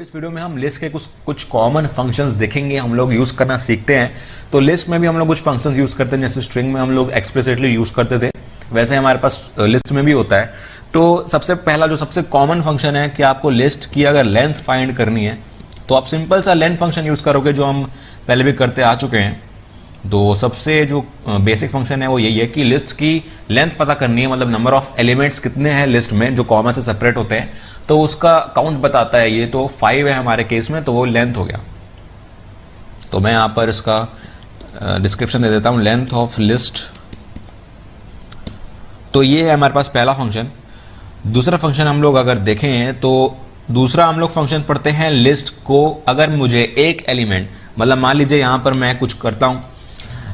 इस वीडियो में हम लिस्ट के कुछ कॉमन फंक्शंस देखेंगे, हम लोग यूज़ करना सीखते हैं। तो लिस्ट में भी हम लोग कुछ फंक्शंस यूज़ करते हैं, जैसे स्ट्रिंग में हम लोग एक्सप्लिसिटली यूज़ करते थे, वैसे हमारे पास लिस्ट में भी होता है। तो सबसे पहला जो सबसे कॉमन फंक्शन है कि आपको लिस्ट की अगर लेंथ फाइंड करनी है तो आप सिंपल सा लेंथ फंक्शन यूज़ करोगे, जो हम पहले भी करते आ चुके हैं। तो सबसे जो बेसिक फंक्शन है वो यही है कि लिस्ट की लेंथ पता करनी है, मतलब नंबर ऑफ एलिमेंट्स कितने हैं लिस्ट में जो कॉमा से सेपरेट होते हैं, तो उसका काउंट बताता है। ये तो 5 है हमारे केस में, तो वो लेंथ हो गया। तो मैं यहाँ पर इसका डिस्क्रिप्शन दे देता हूँ, लेंथ ऑफ लिस्ट। तो ये है हमारे पास पहला फंक्शन। दूसरा फंक्शन हम लोग अगर देखें तो दूसरा हम लोग फंक्शन पढ़ते हैं लिस्ट को। अगर मुझे एक एलिमेंट, मतलब मान लीजिए यहाँ पर मैं कुछ करता हूँ,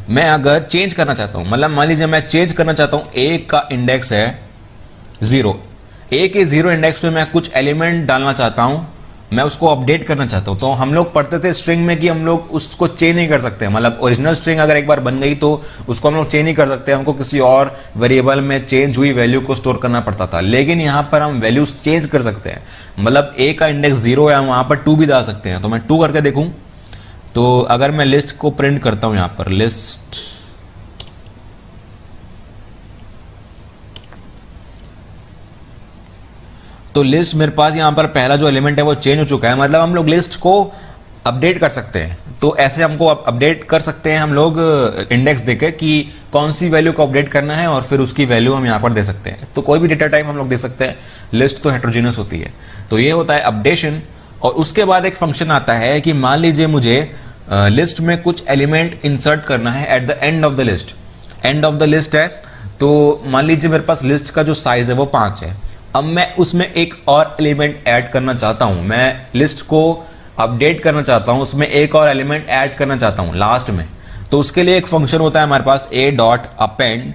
मैं अगर चेंज करना चाहता हूँ, मतलब मान लीजिए मैं चेंज करना चाहता हूँ, ए का इंडेक्स है 0, ए के 0 इंडेक्स पे मैं कुछ एलिमेंट डालना चाहता हूँ, मैं उसको अपडेट करना चाहता हूँ। तो हम लोग पढ़ते थे स्ट्रिंग में कि हम लोग उसको चेंज नहीं कर सकते, मतलब ओरिजिनल स्ट्रिंग अगर एक बार बन गई तो उसको हम लोग चेंज नहीं कर सकते, हमको किसी और वेरिएबल में चेंज हुई वैल्यू को स्टोर करना पड़ता था। लेकिन यहाँ पर हम वैल्यूज चेंज कर सकते हैं, मतलब ए का इंडेक्स 0 है, हम वहाँ पर 2 भी डाल सकते हैं। तो मैं 2 करके देखूँ, तो अगर मैं लिस्ट को प्रिंट करता हूँ यहाँ पर लिस्ट, तो लिस्ट मेरे पास यहाँ पर पहला जो एलिमेंट है वो चेंज हो चुका है, मतलब हम लोग लिस्ट को अपडेट कर सकते हैं। तो ऐसे हमको अपडेट कर सकते हैं हम लोग इंडेक्स देकर कि कौन सी वैल्यू को अपडेट करना है, और फिर उसकी वैल्यू हम यहाँ पर दे सकते हैं। तो कोई भी डेटा टाइप हम लोग दे सकते हैं, लिस्ट तो हेटेरोजेनस होती है। तो ये होता है अपडेशन। और उसके बाद एक फंक्शन आता है कि मान लीजिए मुझे लिस्ट में कुछ एलिमेंट इंसर्ट करना है at the end of the list. End of the list है, तो मान लीजिए मेरे पास लिस्ट का जो साइज है वो 5 है। अब मैं उसमें एक और एलिमेंट ऐड करना चाहता हूं, मैं लिस्ट को अपडेट करना चाहता हूं, उसमें एक और एलिमेंट ऐड करना चाहता हूं लास्ट में। तो उसके लिए एक फंक्शन होता है हमारे पास a.append।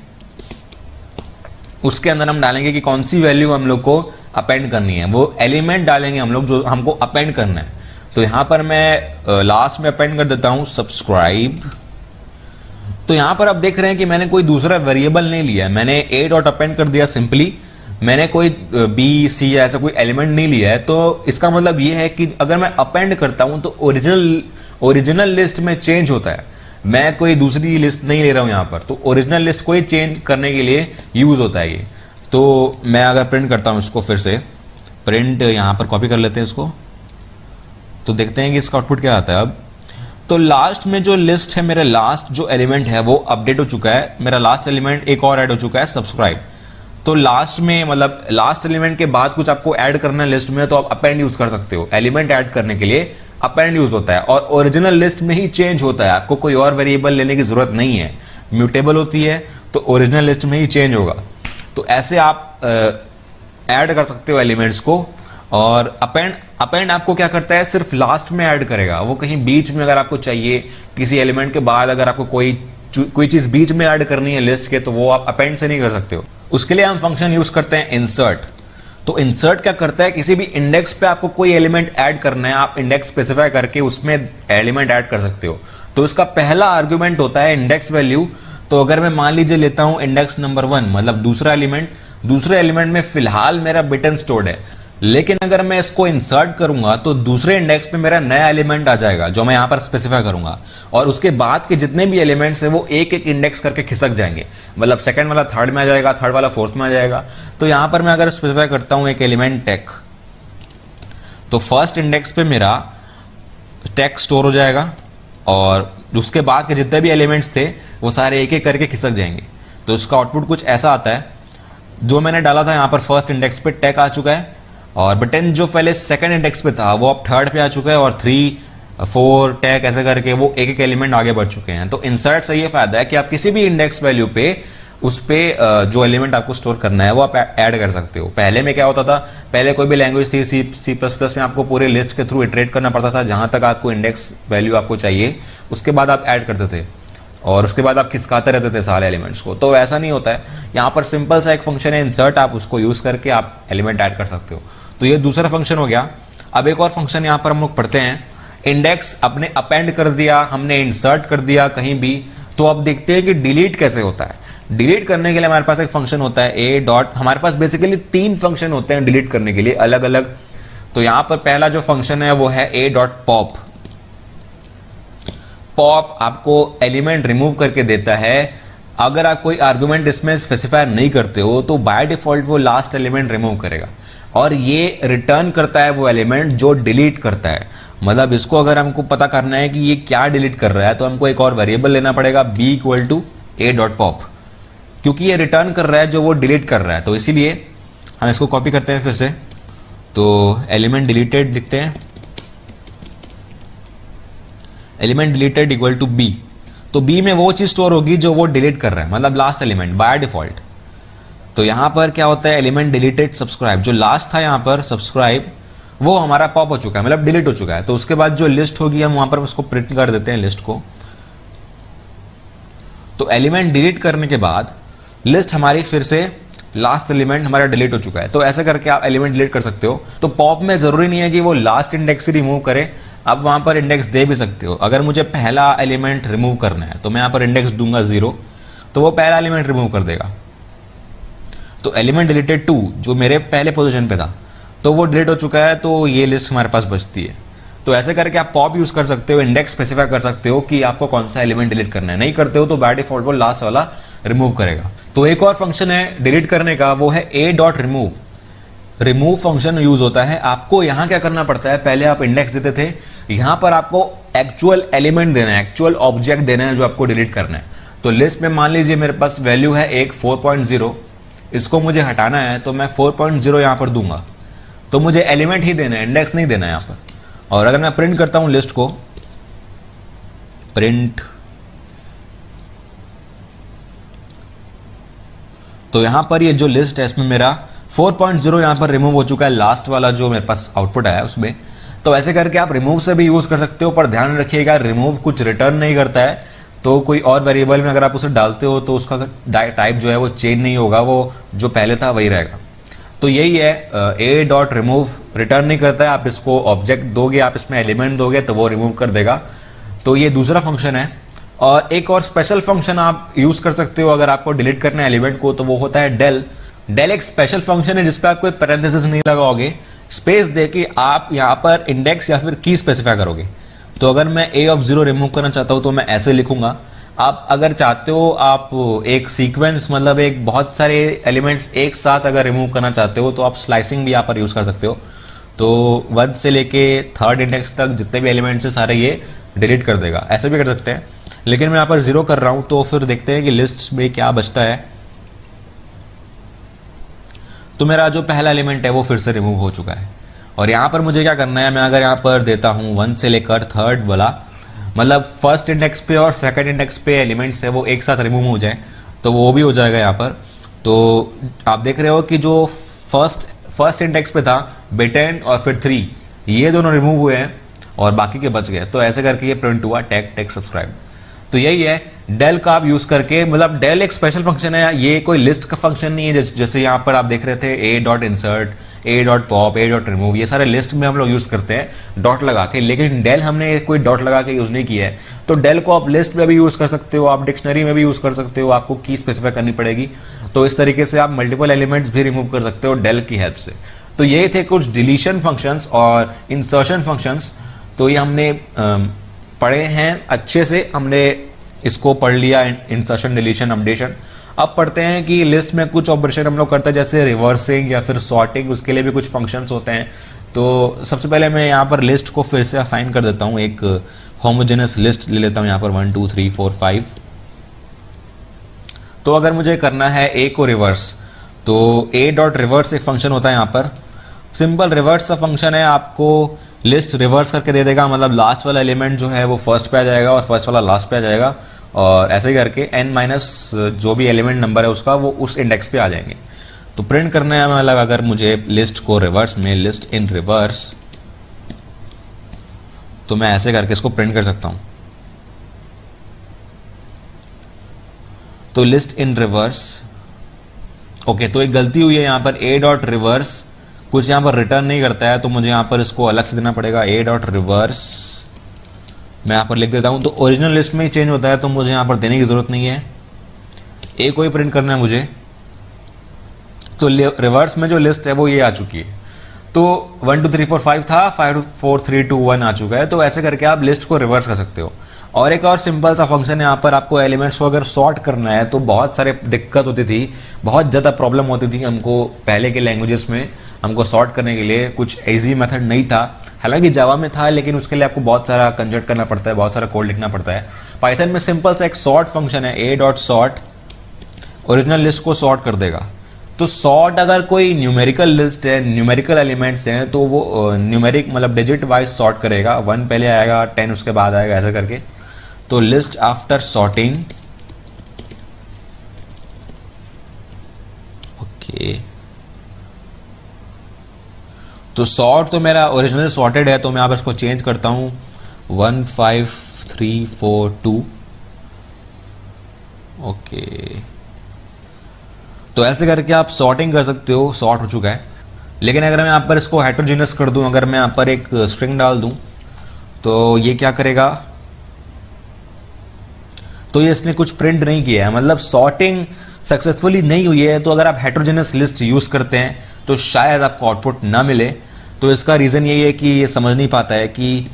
उसके अंदर हम डालेंगे कि कौन सी वैल्यू हम लोग को अपेंड करनी है, वो एलिमेंट डालेंगे हम लोग जो हमको अपेंड करना है। तो यहां पर मैं लास्ट में अपेंड कर देता हूं सब्सक्राइब। तो यहां पर आप देख रहे हैं कि मैंने कोई दूसरा वेरिएबल नहीं लिया है, मैंने a.append कर दिया सिंपली, मैंने कोई बी सी ऐसा कोई एलिमेंट नहीं लिया है। तो इसका मतलब ये है कि अगर मैं अपेंड करता हूं तो ओरिजिनल लिस्ट में चेंज होता है, मैं कोई दूसरी लिस्ट नहीं ले रहा हूं यहाँ पर। तो ओरिजिनल लिस्ट को ही चेंज करने के लिए यूज होता है ये। तो मैं अगर प्रिंट करता हूं इसको, फिर से प्रिंट यहाँ पर कॉपी कर लेते हैं इसको, तो देखते हैं कि इसका आउटपुट क्या आता है। अब तो लास्ट में जो लिस्ट है, मेरा लास्ट जो एलिमेंट है वो अपडेट हो चुका है, मेरा लास्ट एलिमेंट एक और ऐड हो चुका है सब्सक्राइब। तो लास्ट में, मतलब लास्ट एलिमेंट के बाद कुछ आपको ऐड करना है लिस्ट में, तो आप अपेंड यूज कर सकते हो। एलिमेंट ऐड करने के लिए अपेंड यूज होता है, और ओरिजिनल लिस्ट में ही चेंज होता है, आपको कोई और वेरिएबल लेने की जरूरत नहीं है। म्यूटेबल होती है तो ओरिजिनल लिस्ट में ही चेंज होगा। तो ऐसे आप ऐड कर सकते हो एलिमेंट्स को। और अपेंड आपको क्या करता है, सिर्फ लास्ट में ऐड करेगा, वो कहीं बीच में अगर आपको चाहिए, किसी एलिमेंट के बाद अगर आपको कोई चीज बीच में ऐड करनी है लिस्ट के, तो वो आप अपेंड से नहीं कर सकते हो। उसके लिए हम फंक्शन यूज करते हैं इंसर्ट। तो इंसर्ट क्या करता है, किसी भी इंडेक्स पे आपको कोई एलिमेंट ऐड करना है, आप इंडेक्स स्पेसिफाई करके उसमें एलिमेंट ऐड कर सकते हो। तो इसका पहला आर्गुमेंट होता है इंडेक्स वैल्यू। तो अगर मैं मान लीजिए लेता हूं इंडेक्स नंबर 1, मतलब दूसरा एलिमेंट, दूसरे एलिमेंट में फिलहाल मेरा बिटन स्टोर्ड है, लेकिन अगर मैं इसको इंसर्ट करूंगा तो दूसरे इंडेक्स पे मेरा नया एलिमेंट आ जाएगा जो मैं यहां पर स्पेसिफाई करूंगा, और उसके बाद के जितने भी एलिमेंट्स हैं वो एक एक इंडेक्स करके खिसक जाएंगे, मतलब सेकंड वाला थर्ड में आ जाएगा, थर्ड वाला फोर्थ में आ जाएगा। तो यहां पर मैं अगर स्पेसिफाई करता हूं एक एलिमेंट टेक, तो फर्स्ट इंडेक्स पे मेरा टेक स्टोर हो जाएगा, और उसके बाद के जितने भी एलिमेंट्स थे वो सारे एक एक करके खिसक जाएंगे। तो इसका आउटपुट कुछ ऐसा आता है, जो मैंने डाला था यहाँ पर फर्स्ट इंडेक्स पे टेक आ चुका है, और बटन जो पहले सेकंड इंडेक्स पे था वो अब थर्ड पे आ चुका है, और 3, 4 टेक ऐसे करके वो एक एक एलिमेंट आगे बढ़ चुके हैं। तो इंसर्ट से ये फायदा है कि आप किसी भी इंडेक्स वैल्यू पे उस पे जो एलिमेंट आपको स्टोर करना है वो आप ऐड कर सकते हो। पहले में क्या होता था, पहले कोई भी लैंग्वेज थी C++ में आपको पूरे लिस्ट के थ्रू इटरेट करना पड़ता था, जहां तक आपको इंडेक्स वैल्यू आपको चाहिए उसके बाद आप ऐड करते थे, और उसके बाद आप खिसकाते रहते थे सारे एलिमेंट्स को। तो ऐसा नहीं होता है, यहाँ पर सिंपल सा एक फंक्शन है इंसर्ट, आप उसको यूज करके आप एलिमेंट ऐड कर सकते हो। तो ये दूसरा फंक्शन हो गया। अब एक और फंक्शन यहाँ पर हम लोग पढ़ते हैं, इंडेक्स अपने अपेंड कर दिया, हमने इंसर्ट कर दिया कहीं भी, तो अब देखते हैं कि डिलीट कैसे होता है। डिलीट करने के लिए हमारे पास एक फंक्शन होता है a डॉट, हमारे पास बेसिकली 3 फंक्शन होते हैं डिलीट करने के लिए अलग अलग। तो यहां पर पहला जो फंक्शन है वो है a डॉट पॉप। पॉप आपको एलिमेंट रिमूव करके देता है। अगर आप कोई आर्गुमेंट इसमें स्पेसिफाई नहीं करते हो तो बाय डिफॉल्ट वो लास्ट एलिमेंट रिमूव करेगा और ये रिटर्न करता है वो एलिमेंट जो डिलीट करता है। मतलब इसको अगर हमको पता करना है कि ये क्या डिलीट कर रहा है तो हमको एक और वेरिएबल लेना पड़ेगा b equal to a dot pop, क्योंकि ये रिटर्न कर रहा है जो वो डिलीट कर रहा है। तो इसीलिए हम इसको कॉपी करते हैं फिर से, तो एलिमेंट डिलीटेड लिखते हैं, element deleted equal to b। तो b में वो चीज स्टोर होगी जो वो डिलीट कर रहा है, मतलब लास्ट एलिमेंट बाय डिफॉल्ट। तो यहां पर क्या होता है, एलिमेंट डिलीटेड सब्सक्राइब, जो लास्ट था यहां पर सब्सक्राइब वो हमारा पॉप हो चुका है, मतलब डिलीट हो चुका है। तो उसके बाद जो लिस्ट होगी हम वहां पर उसको प्रिंट कर देते हैं लिस्ट को। तो एलिमेंट डिलीट करने के बाद लिस्ट हमारी फिर से लास्ट एलिमेंट हमारा डिलीट हो चुका है। तो ऐसे करके आप एलिमेंट डिलीट कर सकते हो। तो पॉप में जरूरी नहीं है कि वो लास्ट इंडेक्स ही रिमूव करे, आप वहां पर इंडेक्स दे भी सकते हो। अगर मुझे पहला एलिमेंट रिमूव करना है तो मैं यहां पर इंडेक्स दूंगा 0, तो वो पहला एलिमेंट रिमूव कर देगा। तो एलिमेंट डिलीटेड 2 जो मेरे पहले पोजीशन पे था तो वो डिलीट हो चुका है, तो ये लिस्ट हमारे पास बचती है। तो ऐसे करके आप पॉप यूज कर सकते हो, इंडेक्स स्पेसिफाई कर सकते हो कि आपको कौन सा एलिमेंट डिलीट करना है। नहीं करते हो तो बाय डिफॉल्ट वो लास्ट वाला रिमूव करेगा। तो एक और फंक्शन है डिलीट करने का, वो है a dot remove. Remove function use होता है। आपको यहां क्या करना पड़ता है, पहले आप इंडेक्स देते थे, यहां पर आपको एक्चुअल एलिमेंट देना है, एक्चुअल ऑब्जेक्ट देना है जो आपको डिलीट करना है। तो लिस्ट में मान लीजिए मेरे पास वैल्यू है एक 4.0, इसको मुझे हटाना है तो मैं 4.0 यहां पर दूंगा। तो मुझे एलिमेंट ही देना है, इंडेक्स नहीं देना है यहां पर। और अगर मैं प्रिंट करता हूं लिस्ट को, प्रिंट, तो यहां पर ये जो लिस्ट है इसमें मेरा 4.0 यहां पर रिमूव हो चुका है, लास्ट वाला जो मेरे पास आउटपुट आया उसमें। तो ऐसे करके आप रिमूव से भी यूज कर सकते हो, पर ध्यान रखिएगा रिमूव कुछ रिटर्न नहीं करता है। तो कोई और वेरिएबल में अगर आप उसे डालते हो तो उसका टाइप जो है वो चेंज नहीं होगा, वो जो पहले था वही रहेगा। तो यही है, a डॉट रिमूव रिटर्न नहीं करता है। आप इसको ऑब्जेक्ट दोगे, आप इसमें एलिमेंट दोगे तो वो रिमूव कर देगा। तो ये दूसरा फंक्शन है। और एक और स्पेशल फंक्शन आप यूज कर सकते हो अगर आपको डिलीट करना है एलिमेंट को, तो वो होता है डेल। डेल एक स्पेशल फंक्शन है जिसपे आप कोई पैरेंथेसिस नहीं लगाओगे, स्पेस दे के आप यहाँ पर इंडेक्स या फिर की स्पेसिफाई करोगे। तो अगर मैं a ऑफ 0 रिमूव करना चाहता हूँ तो मैं ऐसे लिखूंगा। आप अगर चाहते हो आप एक सीक्वेंस, मतलब एक बहुत सारे एलिमेंट्स एक साथ अगर रिमूव करना चाहते हो तो आप स्लाइसिंग भी यहाँ पर यूज कर सकते हो। तो 1 से लेके 3rd इंडेक्स तक जितने भी एलिमेंट्स हैं सारे ये डिलीट कर देगा, ऐसे भी कर सकते हैं। लेकिन मैं यहाँ पर 0 कर रहा हूँ तो फिर देखते हैं कि लिस्ट में क्या बचता है। तो मेरा जो पहला एलिमेंट है वो फिर से रिमूव हो चुका है। और यहाँ पर मुझे क्या करना है, मैं अगर यहाँ पर देता हूँ 1 से लेकर 3rd वाला, मतलब फर्स्ट इंडेक्स पे और सेकंड इंडेक्स पे एलिमेंट्स है वो एक साथ रिमूव हो जाए तो वो भी हो जाएगा यहाँ पर। तो आप देख रहे हो कि जो फर्स्ट इंडेक्स पे था B10 और फिर 3, ये दोनों रिमूव हुए हैं और बाकी के बच गए। तो ऐसे करके ये प्रिंट हुआ टेक सब्सक्राइब। तो यही है डेल का आप यूज करके, मतलब डेल एक स्पेशल फंक्शन है, ये कोई लिस्ट का फंक्शन नहीं है। जैसे यहाँ पर आप देख रहे थे a dot insert, a dot pop, a dot remove, ये सारे लिस्ट में हम लोग यूज करते हैं डॉट लगा के। लेकिन डेल हमने कोई डॉट लगा के यूज नहीं किया है। तो डेल को आप लिस्ट में भी यूज कर सकते हो, आप डिक्शनरी में भी यूज कर सकते हो, आपको की स्पेसिफाई करनी पड़ेगी। तो इस तरीके से आप मल्टीपल एलिमेंट्स भी रिमूव कर सकते हो डेल की हेल्प से। तो ये थे कुछ डिलीशन फंक्शंस और इंसर्शन फंक्शंस। तो ये हमने पढ़े हैं अच्छे से, हमने इसको पढ़ लिया, इंसर्शन, डिलीशन, अपडेशन। अब पढ़ते हैं कि लिस्ट में कुछ ऑपरेशन हम लोग करते हैं जैसे रिवर्सिंग या फिर सॉर्टिंग, उसके लिए भी कुछ फंक्शंस होते हैं। तो सबसे पहले मैं यहाँ पर लिस्ट को फिर से असाइन कर देता हूँ, एक होमोजेनस लिस्ट ले लेता हूँ यहाँ पर 1 2 3 4 5। तो अगर मुझे करना है a को रिवर्स, तो a डॉट रिवर्स एक फंक्शन होता है यहाँ पर। सिंपल रिवर्स का फंक्शन है, आपको लिस्ट रिवर्स करके दे देगा, मतलब लास्ट वाला एलिमेंट जो है वो फर्स्ट पे आ जाएगा और फर्स्ट वाला लास्ट पे आ जाएगा। और ऐसे ही करके n माइनस जो भी एलिमेंट नंबर है उसका वो उस इंडेक्स पे आ जाएंगे। तो प्रिंट करने में अलग, अगर मुझे लिस्ट को रिवर्स में लिस्ट इन रिवर्स, तो मैं ऐसे करके इसको प्रिंट कर सकता हूं। तो लिस्ट इन रिवर्स, ओके। तो एक गलती हुई है यहाँ पर, a डॉट रिवर्स कुछ यहाँ पर रिटर्न नहीं करता है, तो मुझे यहाँ पर इसको अलग से देना पड़ेगा। a डॉट रिवर्स मैं यहाँ पर लिख देता हूँ, तो ओरिजिनल लिस्ट में ही चेंज होता है, तो मुझे यहाँ पर देने की जरूरत नहीं है। a को ही प्रिंट करना है मुझे। तो रिवर्स में जो लिस्ट है वो ये आ चुकी है। तो 1 2 3 4 5 था, 5 4 3 2 1 आ चुका है। तो ऐसे करके आप लिस्ट को रिवर्स कर सकते हो। और एक और सिंपल सा फंक्शन है, यहाँ पर आपको एलिमेंट्स को अगर सॉर्ट करना है तो बहुत सारे दिक्कत होती थी, बहुत ज़्यादा प्रॉब्लम होती थी हमको पहले के लैंग्वेजेस में। हमको सॉर्ट करने के लिए कुछ ईजी मेथड नहीं था, हालांकि जावा में था, लेकिन उसके लिए आपको बहुत सारा कंजर्ट करना पड़ता है, बहुत सारा कोड लिखना पड़ता है। पाइथन में सिंपल सा एक सॉर्ट फंक्शन है, a.sort ओरिजिनल लिस्ट को सॉर्ट कर देगा। तो सॉर्ट अगर कोई न्यूमेरिकल लिस्ट है, न्यूमेरिकल एलिमेंट्स हैं, तो वो न्यूमेरिक मतलब डिजिट वाइज सॉर्ट करेगा, 1 पहले आएगा 10 उसके बाद आएगा, ऐसा करके। तो लिस्ट आफ्टर सॉर्टिंग, ओके, तो सॉर्ट तो मेरा ओरिजिनल सॉर्टेड है, तो मैं आप इसको चेंज करता हूं 1 5 3 4 2, ओके। तो ऐसे करके आप सॉर्टिंग कर सकते हो, सॉर्ट हो चुका है। लेकिन अगर मैं यहाँ पर इसको हेटेरोजेनस कर दूं, अगर मैं यहाँ पर एक स्ट्रिंग डाल दूं, तो ये क्या करेगा, तो ये इसने कुछ प्रिंट नहीं किया है, मतलब सॉर्टिंग सक्सेसफुली नहीं हुई है। तो अगर आप हेटेरोजेनस लिस्ट यूज करते हैं तो शायद आपको आउटपुट ना मिले। तो इसका रीज़न यही है कि ये समझ नहीं पाता है कि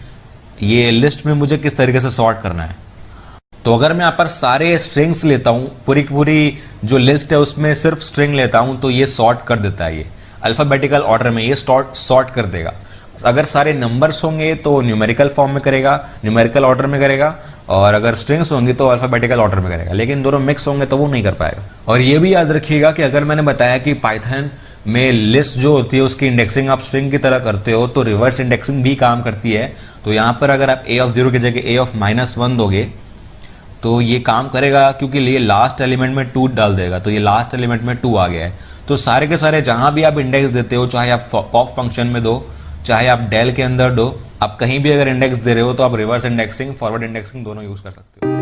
ये लिस्ट में मुझे किस तरीके से सॉर्ट करना है। तो अगर मैं यहाँ पर सारे स्ट्रिंग्स लेता हूँ, पूरी की पूरी जो लिस्ट है उसमें सिर्फ स्ट्रिंग लेता हूँ, तो ये सॉर्ट कर देता है। ये अल्फ़ाबेटिकल ऑर्डर में ये सॉर्ट कर देगा। अगर सारे नंबर्स होंगे तो न्यूमेरिकल फॉर्म में करेगा, न्यूमेरिकल ऑर्डर में करेगा, और अगर स्ट्रिंग्स होंगी तो अल्फ़ाबेटिकल ऑर्डर में करेगा। लेकिन दोनों मिक्स होंगे तो वो नहीं कर पाएगा। और ये भी याद रखिएगा कि अगर मैंने बताया कि पाइथन में लिस्ट जो होती है उसकी इंडेक्सिंग आप स्ट्रिंग की तरह करते हो, तो रिवर्स इंडेक्सिंग भी काम करती है। तो यहाँ पर अगर आप a(0) की जगह a(-1) दोगे तो ये काम करेगा, क्योंकि ये लास्ट एलिमेंट में 2 डाल देगा। तो ये लास्ट एलिमेंट में 2 आ गया है। तो सारे के सारे जहाँ भी आप इंडेक्स देते हो, चाहे आप पॉप फंक्शन में दो, चाहे आप डेल के अंदर दो, आप कहीं भी अगर इंडेक्स दे रहे हो तो आप रिवर्स इंडेक्सिंग, फॉरवर्ड इंडेक्सिंग दोनों यूज़ कर सकते हो।